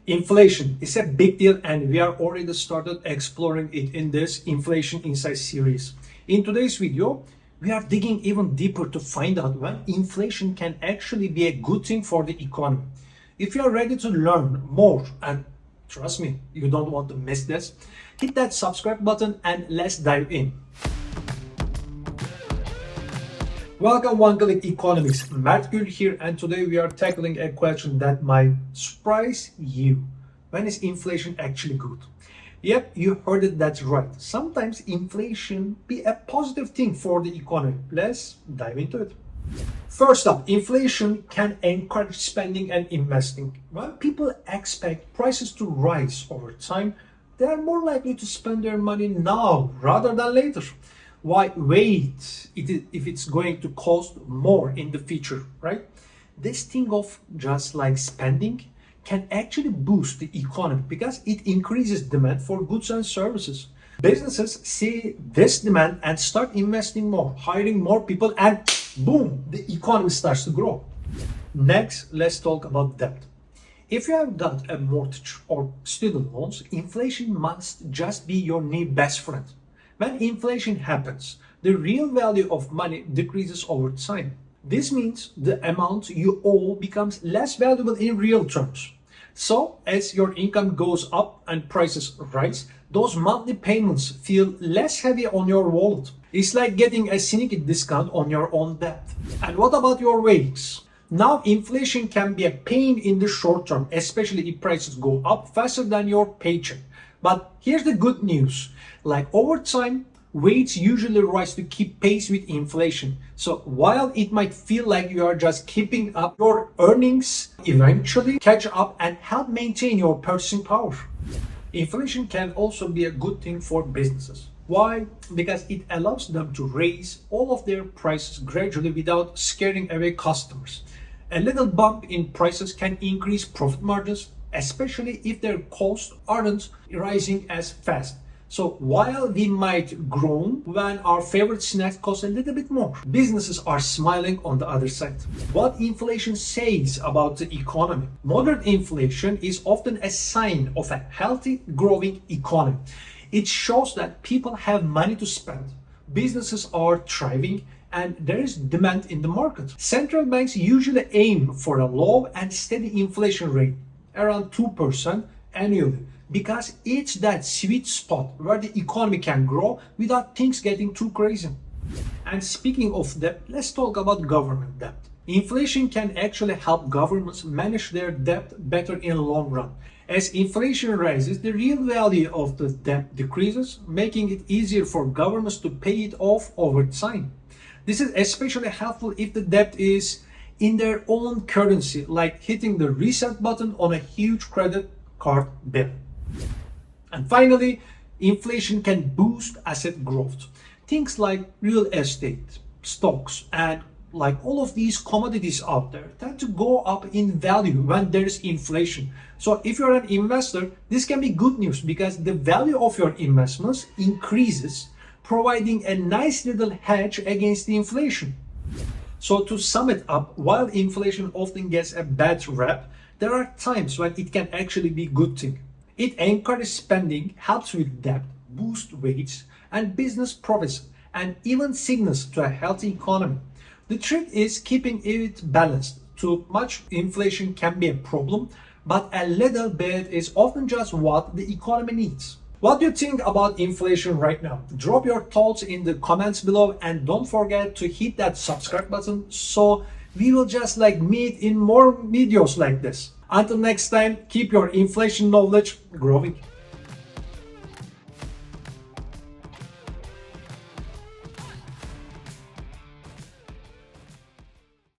Inflation is a big deal and we are already started exploring it in this Inflation Insight series. In today's video, we are digging even deeper to find out when inflation can actually be a good thing for the economy. If you are ready to learn more, and trust me, you don't want to miss this, hit that subscribe button and let's dive in. Welcome One Click Economics, Mert Gül here, and today we are tackling a question that might surprise you. When is inflation actually good? Yep, you heard it, that's right. Sometimes inflation be a positive thing for the economy. Let's dive into it. First up, inflation can encourage spending and investing. When people expect prices to rise over time, they are more likely to spend their money now rather than later. Why wait if it's going to cost more in the future, right? This thing of just like spending can actually boost the economy because it increases demand for goods and services. Businesses see this demand and start investing more, hiring more people, and boom, the economy starts to grow. Next, let's talk about debt. If you have got a mortgage or student loans, inflation must just be your new best friend. When inflation happens, the real value of money decreases over time. This means the amount you owe becomes less valuable in real terms. So, as your income goes up and prices rise, those monthly payments feel less heavy on your wallet. It's like getting a sneaky discount on your own debt. And what about your wages? Now, inflation can be a pain in the short term, especially if prices go up faster than your paycheck. But here's the good news. Like over time, wages usually rise to keep pace with inflation. So while it might feel like you are just keeping up, your earnings eventually catch up and help maintain your purchasing power. Inflation can also be a good thing for businesses. Why? Because it allows them to raise all of their prices gradually without scaring away customers. A little bump in prices can increase profit margins, especially if their costs aren't rising as fast. So while we might groan when our favorite snacks cost a little bit more, businesses are smiling on the other side. What inflation says about the economy? Moderate inflation is often a sign of a healthy, growing economy. It shows that people have money to spend, businesses are thriving, and there is demand in the market. Central banks usually aim for a low and steady inflation rate, around 2% annually, because it's that sweet spot where the economy can grow without things getting too crazy. And speaking of debt, let's talk about government debt. Inflation can actually help governments manage their debt better in the long run. As inflation rises, the real value of the debt decreases, making it easier for governments to pay it off over time. This is especially helpful if the debt is in their own currency, like hitting the reset button on a huge credit card bill. And finally, inflation can boost asset growth. Things like real estate, stocks, and like all of these commodities out there tend to go up in value when there is inflation. So if you're an investor, this can be good news because the value of your investments increases, providing a nice little hedge against the inflation. So to sum it up, while inflation often gets a bad rap, there are times when it can actually be a good thing. It encourages spending, helps with debt, boosts wages and business profits, and even signals to a healthy economy. The trick is keeping it balanced. Too much inflation can be a problem, but a little bit is often just what the economy needs. What do you think about inflation right now? Drop your thoughts in the comments below and don't forget to hit that subscribe button so we will just like meet in more videos like this. Until next time, keep your inflation knowledge growing.